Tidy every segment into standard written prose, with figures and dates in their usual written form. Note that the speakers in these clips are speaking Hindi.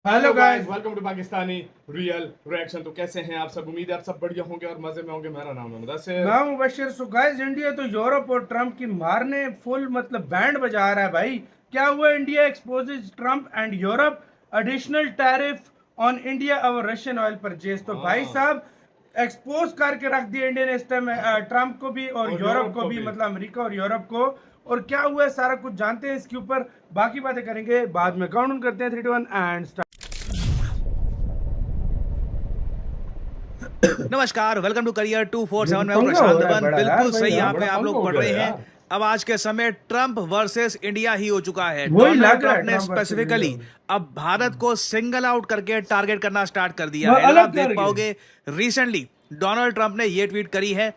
Hello guys, welcome to Pakistani real reaction. तो कैसे हैं आप सब? उम्मीद है आप सब बढ़िया होंगे और मजे में होंगे। मेरा नाम है मुदस्सिर। मैं हूं मुबशिर। सो गाइस, इंडिया तो यूरोप और ट्रम्प की मारने फुल बैंड बजा रहा है भाई। क्या हुआ? India exposes Trump and Europe additional tariff on India और रशियन ऑयल परचेज। तो भाई साहब एक्सपोज करके रख दिया इंडिया ने इस टाइम ट्रम्प को भी और यूरोप को भी, अमेरिका और यूरोप को। और क्या हुआ है सारा कुछ जानते हैं इसके ऊपर, बाकी बातें करेंगे बाद में। काउंट करते हैं 3 2 1 एंड स्टार्ट। नमस्कार, वेलकम टू करियर 247। मैं हूं पंगा हो प्रशांत रहा है धवन। बड़ा यार बिल्कुल भाई, सही, यार यहाँ पे बड़ा आप पंगा लोग हो पढ़ गया रहे हैं। यार। अब आज के समय ट्रम्प वर्सेस इंडिया ही हो चुका है। वही डोनाल्ड लग रहा ट्रम्प है, ने ट्रम्प वर्सेस स्पेसिफिकली इंडिया। अब भारत को सिंगल आउट करके टारगेट करना स्टार्ट कर दिया वह है। आप अलग देख करके पाओगे रिसेंटली डोनाल्ड ट्रम्प ने ये ट्वीट करी है,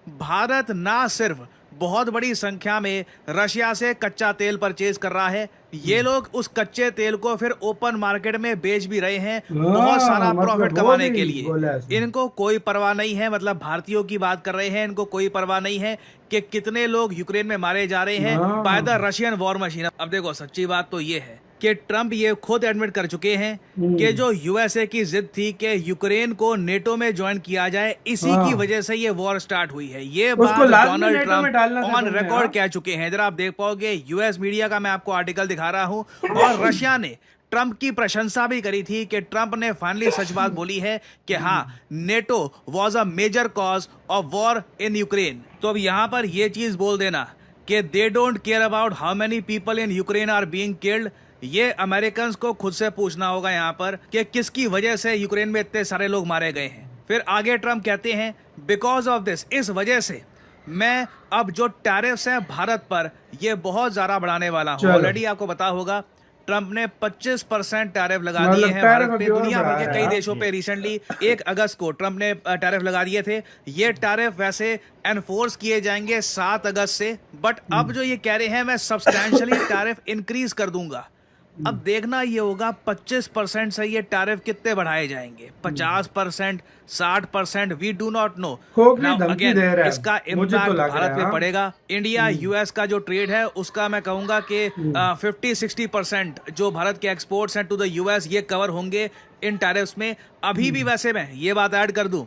भारत ना सिर्फ बहुत बड़ी संख्या में रशिया से कच्चा तेल परचेज कर रहा है, ये लोग उस कच्चे तेल को फिर ओपन मार्केट में बेच भी रहे हैं बहुत सारा प्रॉफिट वो कमाने भी के लिए। बोला है इसने। इनको कोई परवाह नहीं है, मतलब भारतीयों की बात कर रहे हैं, इनको कोई परवाह नहीं है कि कितने लोग यूक्रेन में मारे जा रहे हैं by the Russian war machine. अब देखो, सच्ची बात तो ये है कि ट्रम्प ये खुद एडमिट कर चुके हैं कि जो यूएसए की जिद थी कि यूक्रेन को नेटो में ज्वाइन किया जाए, इसी की वजह से ये वॉर स्टार्ट हुई है। ये बात डोनाल्ड ट्रम्प ऑन रिकॉर्ड कह चुके हैं। जरा आप देख पाओगे, यूएस मीडिया का मैं आपको आर्टिकल दिखा रहा हूं, और रशिया ने ट्रम्प की प्रशंसा भी करी थी कि ट्रम्प ने फाइनली सच बात बोली है कि हाँ, NATO was a major cause of war in Ukraine. तो अब यहां पर यह चीज बोल देना कि they don't care about how many people in Ukraine are being killed, ये अमेरिकन को खुद से पूछना होगा यहाँ पर कि किसकी वजह से यूक्रेन में इतने सारे लोग मारे गए हैं। फिर आगे ट्रम्प कहते हैं, बिकॉज ऑफ दिस, इस वजह से मैं अब जो टैरिफ्स हैं भारत पर, ये बहुत ज्यादा बढ़ाने वाला हूँ। ऑलरेडी आपको पता होगा ट्रम्प ने 25% टैरिफ लगा दिए हैं भारत पे। दुनिया भर के कई देशों पे रिसेंटली 1 अगस्त को ट्रम्प ने टैरिफ लगा दिए थे। ये टैरिफ वैसे एनफोर्स किए जाएंगे 7 अगस्त से, बट अब जो ये कह रहे हैं मैं सब्सटैंशियली टैरिफ इंक्रीज कर दूंगा। अब देखना ये होगा 25% से ये टैरिफ कितने बढ़ाए जाएंगे, 50%, 60%, we do not know. Again इसका इम्पैक्ट भारत पे पड़ेगा। इंडिया यूएस का जो ट्रेड है उसका मैं कहूंगा कि 50-60% जो भारत के एक्सपोर्ट्स हैं टू द यूएस, ये कवर होंगे इन टैरिफ्स में। अभी भी वैसे मैं ये बात ऐड कर दूं,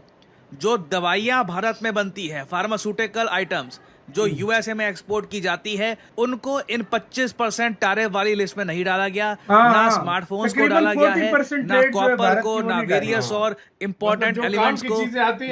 जो दवाइयां भारत में बनती है, फार्मास्यूटिकल आइटम्स जो यूएसए में एक्सपोर्ट की जाती है, उनको इन 25% टैरिफ वाली लिस्ट में नहीं डाला गया। ना स्मार्टफोन्स को डाला गया है, ना कॉपर को, ना वेरियस और इंपॉर्टेंट एलिमेंट्स को,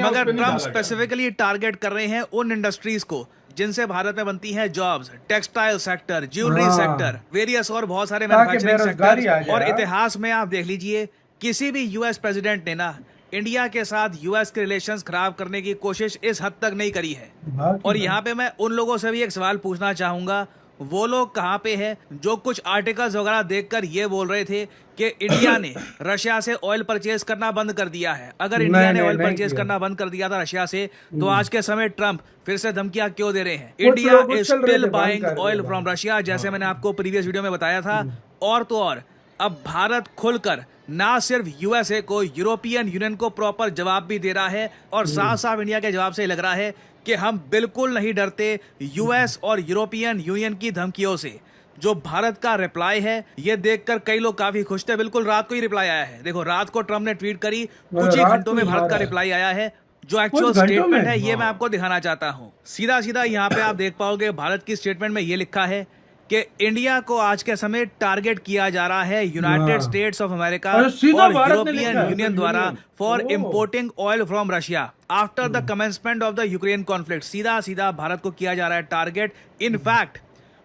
मगर ट्रम्प स्पेसिफिकली टारगेट कर रहे हैं उन इंडस्ट्रीज को जिनसे भारत में बनती है jobs, textile sector, jewellery sector, various और बहुत सारे मैन्युफैक्चरिंग सेक्टर। और इतिहास में आप देख लीजिए, किसी भी यूएस प्रेसिडेंट ने ना इंडिया के साथ यूएस के रिलेशंस खराब करने की कोशिश इस हद तक नहीं करी है। और यहाँ पे मैं उन लोगों से भी एक सवाल पूछना चाहूंगा, वो लोग कहाँ पे हैं जो कुछ आर्टिकल्स वगैरह देखकर ये बोल रहे थे कि इंडिया ने रशिया से ऑयल परचेज करना बंद कर दिया है। अगर इंडिया ने ऑयल परचेज करना बंद कर दिया था रशिया से, तो आज के समय ट्रम्प फिर से धमकियां क्यों दे रहे हैं? India is still buying oil from Russia, जैसे मैंने आपको प्रीवियस वीडियो में बताया था। और तो और अब भारत खुलकर ना सिर्फ यूएसए को, यूरोपियन यूनियन को प्रॉपर जवाब भी दे रहा है, और साफ साफ इंडिया के जवाब से लग रहा है कि हम बिल्कुल नहीं डरते यूएस और यूरोपियन यूनियन की धमकियों से। जो भारत का रिप्लाई है, ये देखकर कई लोग काफी खुश थे। बिल्कुल रात को ही रिप्लाई आया है। देखो, रात को ट्रम्प ने ट्वीट करी, कुछ ही घंटों में भारत का रिप्लाई आया है। जो एक्चुअल स्टेटमेंट है ये मैं आपको दिखाना चाहता हूँ। सीधा सीधा यहाँ पे आप देख पाओगे, भारत की स्टेटमेंट में ये लिखा है कि इंडिया को आज के समय टारगेट किया जा रहा है यूनाइटेड स्टेट्स ऑफ अमेरिका और यूरोपियन यूनियन द्वारा for importing oil from Russia after the commencement of the Ukraine conflict. सीधा सीधा भारत को किया जा रहा है टारगेट। इनफैक्ट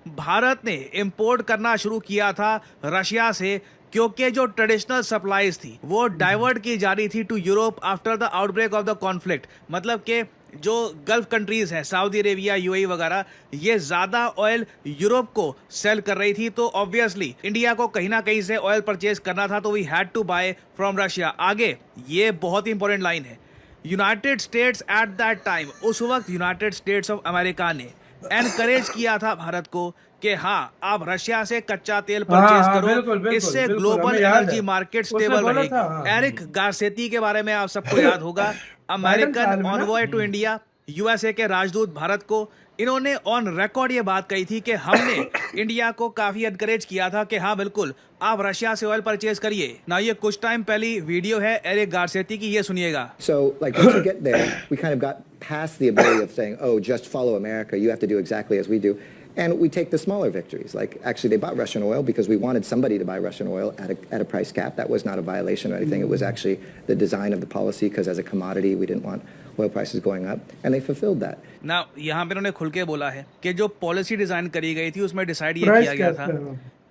भारत ने इंपोर्ट करना शुरू किया था रशिया से, क्योंकि जो ट्रेडिशनल सप्लाईज थी वो डाइवर्ट की जा रही थी to Europe after the outbreak of the conflict. मतलब कि जो गल्फ कंट्रीज हैं, सऊदी अरेबिया, यूएई वगैरह, ये ज्यादा ऑयल यूरोप को सेल कर रही थी। तो ऑब्वियसली इंडिया को कहीं ना कहीं से ऑयल परचेज करना था, तो we had to buy from Russia. आगे ये बहुत ही इंपॉर्टेंट लाइन है, United States at that time, उस वक्त यूनाइटेड स्टेट्स ऑफ अमेरिका ने एनकरेज किया था भारत को कि हाँ, आप रशिया से कच्चा तेल परचेज करो, इससे ग्लोबल एनर्जी मार्केट स्टेबल रहेगी। एरिक गारसेती के बारे में आप सबको याद होगा, अमेरिकन ऑनवॉय टू इंडिया, यूएसए के राजदूत भारत को, इन्होंने ऑन रिकॉर्ड ये बात कही थी कि हमने इंडिया को काफी एनकरेज किया था कि हाँ बिल्कुल आप रशिया से ऑयल परचेज करिए ना। ये कुछ टाइम पहली वीडियो है एरिक गारसेटी की, ये सुनिएगा। So, like, once you get there, we kind of got past the ability of saying, oh, just follow America, you have to do exactly as we do. And we take the smaller victories. Like, actually, they bought Russian oil because we wanted somebody to buy Russian oil at a price cap. That was not a violation or anything. It was actually the design of the policy, because as a commodity, we didn't want oil prices going up. And they fulfilled that. ना यहाँ पे उन्होंने खुल के बोला है कि जो पॉलिसी डिजाइन करी गई थी उसमें डिसाइड ये किया गया था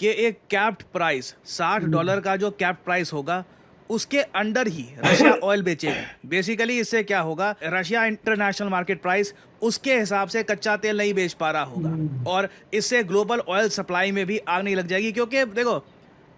कि एक कैप्ड प्राइस $60 का जो कैप्ड प्राइस होगा उसके अंडर ही रशिया ऑयल बेचेगा। बेसिकली इससे क्या होगा, रशिया इंटरनेशनल मार्केट प्राइस उसके हिसाब से कच्चा तेल नहीं बेच पा रहा होगा और इससे ग्लोबल ऑयल सप्लाई में भी आग नहीं लग जाएगी। क्योंकि देखो,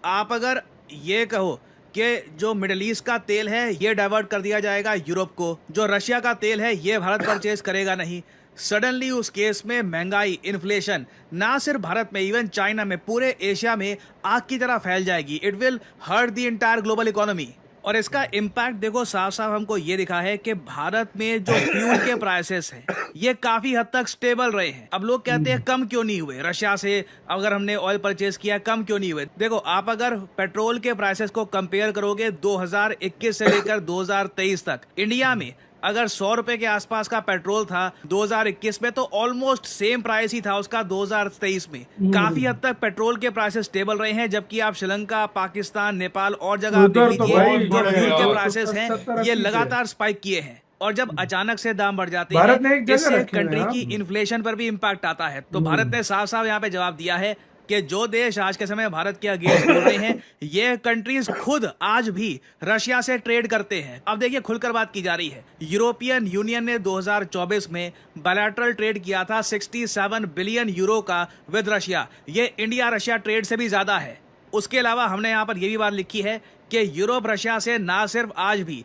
आप अगर ये कहो कि जो मिडिल ईस्ट का तेल है ये डाइवर्ट कर दिया जाएगा यूरोप को, जो रशिया का तेल है ये भारत परचेज करेगा नहीं, सडनली उस केस में महंगाई, इन्फ्लेशन ना सिर्फ भारत में, इवन चाइना में, पूरे एशिया में आग की तरह फैल जाएगी। It will hurt the entire global economy. और इसका इम्पैक्ट देखो साफ साफ हमको ये दिखा है कि भारत में जो फ्यूल के प्राइसेस हैं ये काफी हद तक स्टेबल रहे हैं। अब लोग कहते हैं कम क्यों नहीं हुए, रशिया से अगर हमने ऑयल परचेज किया कम क्यों नहीं हुए। देखो, आप अगर पेट्रोल के प्राइसेस को कंपेयर करोगे 2021 से लेकर 2023 तक, इंडिया में अगर 100 रुपए के आसपास का पेट्रोल था 2021 में, तो ऑलमोस्ट सेम प्राइस ही था उसका 2023 में। काफी हद तक पेट्रोल के प्राइसेस स्टेबल रहे हैं, जबकि आप श्रीलंका, पाकिस्तान, नेपाल और जगह आप देख लीजिए जो फ्यूल के प्राइसेस हैं ये लगातार स्पाइक किए हैं। और जब अचानक से दाम बढ़ जाते हैं इससे कंट्री की इन्फ्लेशन पर भी इम्पैक्ट आता है। तो भारत ने साफ साफ यहाँ पे जवाब दिया है कि जो देश आज के समय भारत के अगेंस्ट बोल रहे हैं ये कंट्रीज खुद आज भी रशिया से ट्रेड करते हैं। अब देखिए, खुलकर बात की जा रही है। यूरोपियन यूनियन ने 2024 में बायलैटरल ट्रेड किया था 67 बिलियन यूरो का विद रशिया। ये इंडिया रशिया ट्रेड से भी ज्यादा है। उसके अलावा हमने यहाँ पर यह भी बात लिखी है कि यूरोप रशिया से ना सिर्फ आज भी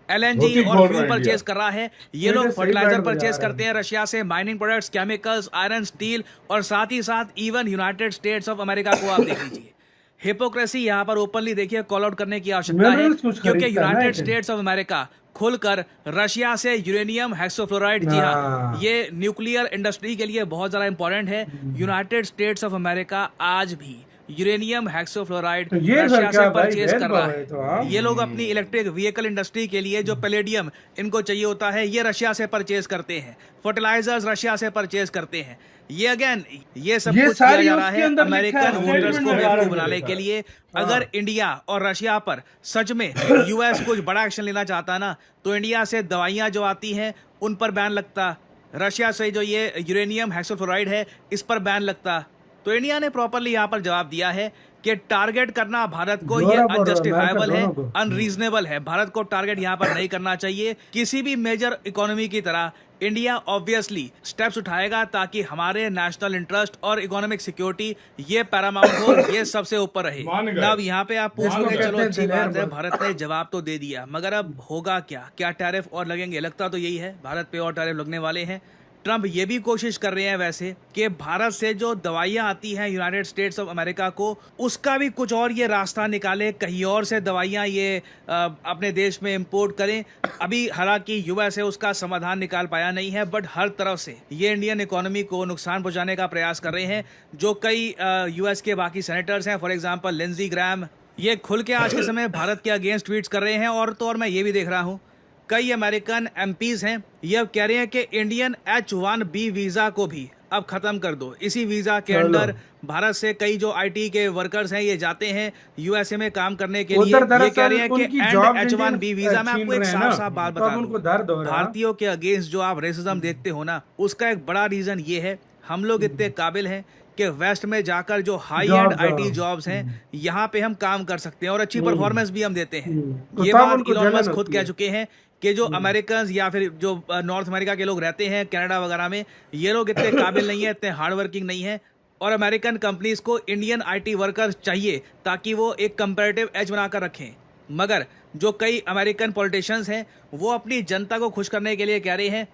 एलएनजी और फ्यूल परचेज कर रहा है, ये लोग फर्टिलाइजर परचेज करते हैं रशिया से, mining products, chemicals, iron, steel और साथ ही साथ even United States of America को आप देख लीजिए। हिपोक्रेसी यहाँ पर ओपनली देखिए कॉल आउट करने की आवश्यकता है, क्योंकि यूनाइटेड स्टेट्स ऑफ अमेरिका खुलकर रशिया से यूरेनियम हेक्सोफ्लोराइड, जी हाँ, ये न्यूक्लियर इंडस्ट्री के लिए बहुत ज्यादा इंपॉर्टेंट है। यूनाइटेड स्टेट्स ऑफ अमेरिका आज भी यूरेनियम हेक्सोफ्लोराइड रशिया से परचेज कर रहा है। ये लोग अपनी इलेक्ट्रिक व्हीकल इंडस्ट्री के लिए जो पैलेडियम इनको चाहिए होता है ये रशिया से परचेज करते हैं, फर्टिलाइजर्स रशिया से परचेज करते हैं। ये अगेन ये सब कुछ किया जा रहा है अमेरिकन वोटर्स को बेवकूफ बनाने के लिए। अगर इंडिया और रशिया पर सच में यूएस कुछ बड़ा एक्शन लेना चाहता ना, तो इंडिया से दवाइयां जो आती हैं उन पर बैन लगता, रशिया से जो ये यूरेनियम हेक्सोफ्लोराइड है इस पर बैन लगता। तो इंडिया ने प्रॉपरली यहाँ पर जवाब दिया है कि टारगेट करना भारत को ये अनजस्टिफाइबल है, अनरीजनेबल है। भारत को टारगेट यहाँ पर नहीं करना चाहिए। किसी भी मेजर इकोनॉमी की तरह इंडिया ऑब्वियसली स्टेप्स उठाएगा ताकि हमारे नेशनल इंटरेस्ट और इकोनॉमिक सिक्योरिटी ये पैरामाउंट हो, ये सबसे ऊपर रहे। अब यहाँ पे आप पूछोगे चलो अच्छी बात है, भारत ने जवाब तो दे दिया, मगर अब होगा क्या टैरिफ और लगेंगे? लगता तो यही है, भारत पे और टैरिफ लगने वाले हैं। ट्रंप ये भी कोशिश कर रहे हैं वैसे कि भारत से जो दवाइयां आती हैं यूनाइटेड स्टेट्स ऑफ अमेरिका को, उसका भी कुछ और ये रास्ता निकाले, कहीं और से दवाइयां ये अपने देश में इंपोर्ट करें। अभी हालांकि यूएसए उसका समाधान निकाल पाया नहीं है, बट हर तरफ से ये इंडियन इकोनॉमी को नुकसान पहुंचाने का प्रयास कर रहे हैं। जो कई यूएस के बाकी सेनेटर्स हैं, फॉर एग्जाम्पल लिंडजी ग्रैम, ये खुल के आज के समय भारत के अगेंस्ट ट्वीट्स कर रहे हैं। और तो और मैं ये भी देख रहा हूँ कई अमेरिकन एमपीज हैं ये अब कह रहे हैं कि इंडियन H-1B वीजा को भी अब खत्म कर दो। इसी वीजा के अंडर भारत से कई जो आईटी के वर्कर्स हैं ये जाते हैं यूएसए में काम करने के लिए। ये कह रहे हैं कि एंड H-1B वीजा में आपको एक साफ साफ बात बता दूं, भारतीयों के अगेंस्ट जो आप रेसिज्म देखते हो ना, उसका एक बड़ा रीजन ये है हम लोग इतने काबिल हैं कि वेस्ट में जाकर जो हाई एंड आईटी जॉब्स हैं यहाँ पे हम काम कर सकते हैं और अच्छी परफॉर्मेंस भी हम देते हैं। ये बात इलॉन मस्क खुद कह चुके हैं कि जो अमेरिकन या फिर जो नॉर्थ अमेरिका के लोग रहते हैं कनाडा वगैरह में, ये लोग इतने काबिल नहीं है, इतने हार्ड वर्किंग नहीं है और अमेरिकन कंपनीज को इंडियन आईटी वर्कर्स चाहिए ताकि वो एक कंपैरेटिव एज बनाकर रखें। मगर जो कई अमेरिकन पॉलिटिशियंस हैं वो अपनी जनता को खुश करने के लिए कह रहे हैं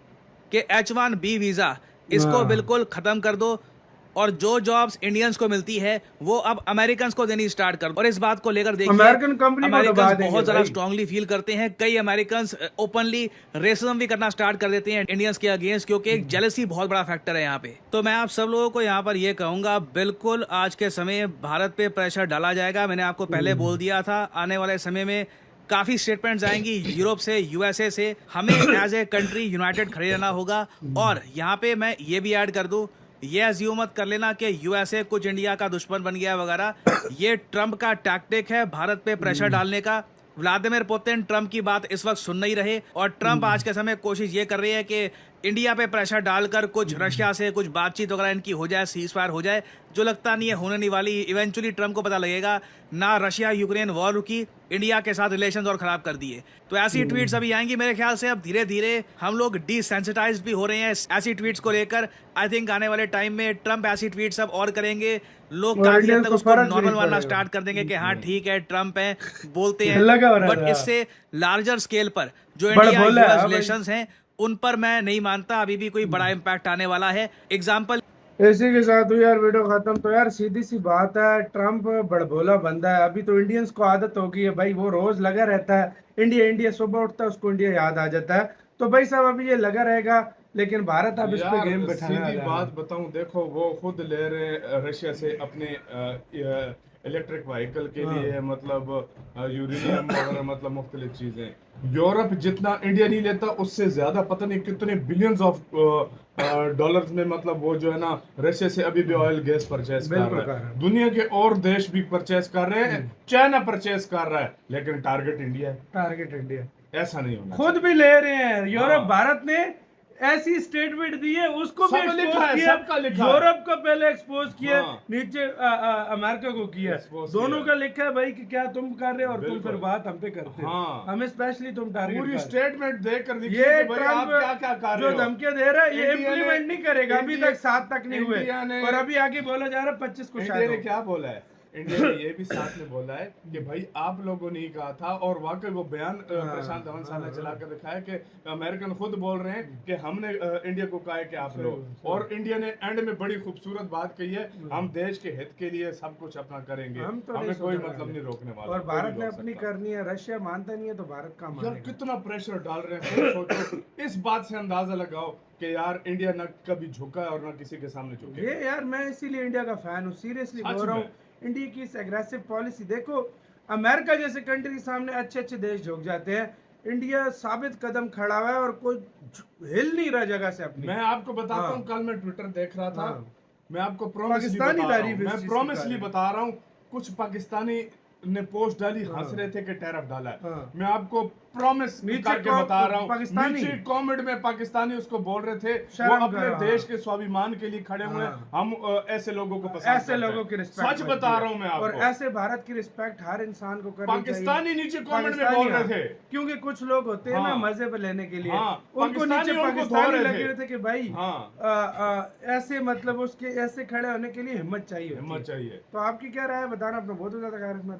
कि H-1B वीज़ा इसको बिल्कुल ख़त्म कर दो। और जो जॉब्स इंडियंस को मिलती है वो अब अमेरिकन को देनी स्टार्ट कर दो। और इस बात को लेकर देखिए अमेरिकन कंपनी को दबा देंगे बहुत ज्यादा भाई। स्ट्रांगली फील करते हैं। कई अमेरिकन ओपनली रेसिज्म भी करना स्टार्ट कर देते हैं इंडियंस के अगेंस्ट, क्योंकि एक जेलसी बहुत बड़ा फैक्टर है यहाँ पे। तो मैं आप सब लोगों को यहाँ पर ये कहूंगा, बिल्कुल आज के समय भारत पे प्रेशर डाला जाएगा। मैंने आपको पहले बोल दिया था, आने वाले समय में काफी स्टेटमेंट्स आएंगी यूरोप से, यूएसए से। हमें एज ए कंट्री यूनाइटेड खड़े रहना होगा। और यहाँ पे मैं ये भी ऐड कर दूं, ये अज्यूम मत कर लेना कि यूएसए कुछ इंडिया का दुश्मन बन गया वगैरह। ये ट्रम्प का टैक्टिक है भारत पे प्रेशर डालने का। व्लादिमीर पुतिन ट्रम्प की बात इस वक्त सुन नहीं रहे, और ट्रम्प आज के समय कोशिश ये कर रही है कि इंडिया पे प्रेशर डालकर कुछ रशिया से कुछ बातचीत वगैरह इनकी हो जाए, सीज फायर हो जाए, जो लगता नहीं है होने नहीं वाली। इवेंचुअली ट्रम्प को पता लगेगा ना रशिया यूक्रेन वॉर रुकी, इंडिया के साथ रिलेशंस और खराब कर दिए। तो ऐसी ट्वीट्स अभी आएंगी मेरे ख्याल से। अब धीरे धीरे हम लोग डिसेंसिटाइज्ड भी हो रहे हैं ऐसी ट्वीट्स को लेकर। आई थिंक आने वाले टाइम में ट्रम्प ऐसी ट्वीट्स अब और करेंगे, लोग काफी हद तक उसको नॉर्मल मानना स्टार्ट कर देंगे कि हाँ ठीक है ट्रम्प है, बोलते हैं। बट इससे लार्जर स्केल पर जो इंडिया यूएस रिलेशंस हैं उन पर मैं नहीं मानता अभी भी कोई बड़ा इम्पैक्ट आने वाला है। एग्जाम्पल इसी के साथ हुई यार वीडियो खत्म। तो यार सीधी सी बात है, ट्रम्प बड़भोला बंदा है। अभी तो इंडियंस को आदत हो गई है भाई, वो रोज लगा रहता है इंडिया इंडिया, सुबह उठता है उसको इंडिया याद आ जाता है। तो भाई साहब अभी ये लगा रहेगा, लेकिन भारत अब इस पे गेम बैठाना। सीधी बात बताऊं, देखो वो खुद ले रहे हैं रशिया से अपने इलेक्ट्रिक व्हीकल के लिए, मतलब यूरेनियम वगैरह, मतलब मुख्तलिफ चीजें। यूरोप जितना इंडिया नहीं लेता उससे ज्यादा पता नहीं कितने बिलियंस ऑफ डॉलर्स में, मतलब वो जो है ना रशिया से अभी भी ऑयल गैस परचेस कर रहा है। दुनिया के और देश भी परचेस कर रहे हैं, चाइना परचेस कर रहा है, लेकिन टारगेट इंडिया है। टारगेट इंडिया ऐसा नहीं होना, खुद भी ले रहे हैं यूरोप। भारत ने ऐसी स्टेटमेंट दी है, उसको भी एक्सपोज किया। यूरोप को पहले एक्सपोज किया, नीचे अमेरिका को किया, दोनों का लिखा है भाई कि क्या तुम कर रहे हो और तुम फिर बात हम पे करते हो। हमें स्पेशली तुम टारगेट पूरी स्टेटमेंट देकर दिखिए ये कि भाई आप क्या कर रहे हो। जो धमकियां दे रहा है ये इम्प्लीमेंट नहीं करेगा, अभी तक 7 तक नहीं हुए, और अभी आगे बोला जा रहा है 25 को शायद। इंडिया ने क्या बोला है, इंडिया ने ये भी साथ में बोला है कि भाई आप लोगों ने ही कहा था, और वाकई वो बयान प्रशांत धवन ने चला कर दिखाया कि अमेरिकन खुद बोल रहे हैं कि हमने इंडिया को कहा है कि आप लोग, और इंडिया ने एंड में बड़ी खूबसूरत बात कही है, हम देश के हित के लिए सब कुछ अपना करेंगे, हमें कोई मतलब नहीं रोकने वाला। और भारत ने अपनी करनी है, रशिया मानता नहीं है तो भारत का मानेगा। यार कितना प्रेशर डाल रहे हैं, सोचो। इस बात से अंदाजा लगाओ कि यार इंडिया न कभी झुका है और न किसी के सामने झुके। ये यार मैं इसीलिए इंडिया का फैन हूँ, सीरियसली बोल रहा हूँ। इंडिया की इस एग्रेसिव पॉलिसी देखो, अमेरिका जैसे कंट्री के सामने अच्छे अच्छे देश झुक जाते हैं, इंडिया साबित कदम खड़ा हुआ है और कोई हिल नहीं रहा जगह से अपनी। मैं आपको बताता हूँ, कल मैं ट्विटर देख रहा था, मैं आपको पाकिस्तानी प्रॉमिसली बता रहा हूँ, कुछ पाकिस्तानी ने पोस्ट डाली, हंस रहे थे कि टैरिफ डाला है। मैं आपको प्रॉमिस करके बता रहा हूँ, नीचे कमेंट में पाकिस्तानी उसको बोल रहे थे वो अपने देश के स्वाभिमान के लिए खड़े हुए हैं, हम ऐसे लोगों को पसंद, ऐसे लोगों की रिस्पेक्ट, सच बता रहा हूँ मैं आपको। और ऐसे भारत की रिस्पेक्ट हर इंसान को करनी चाहिए। पाकिस्तानी नीचे कमेंट में बोल रहे थे, क्योंकि कुछ लोग होते हैं ना मजे पे लेने के लिए, उनको नीचे पाकिस्तानी लग रहे थे कि भाई ऐसे मतलब उसके ऐसे खड़े होने के लिए हिम्मत चाहिए। तो आपकी क्या राय है बताना अपना बहुत ज्यादा।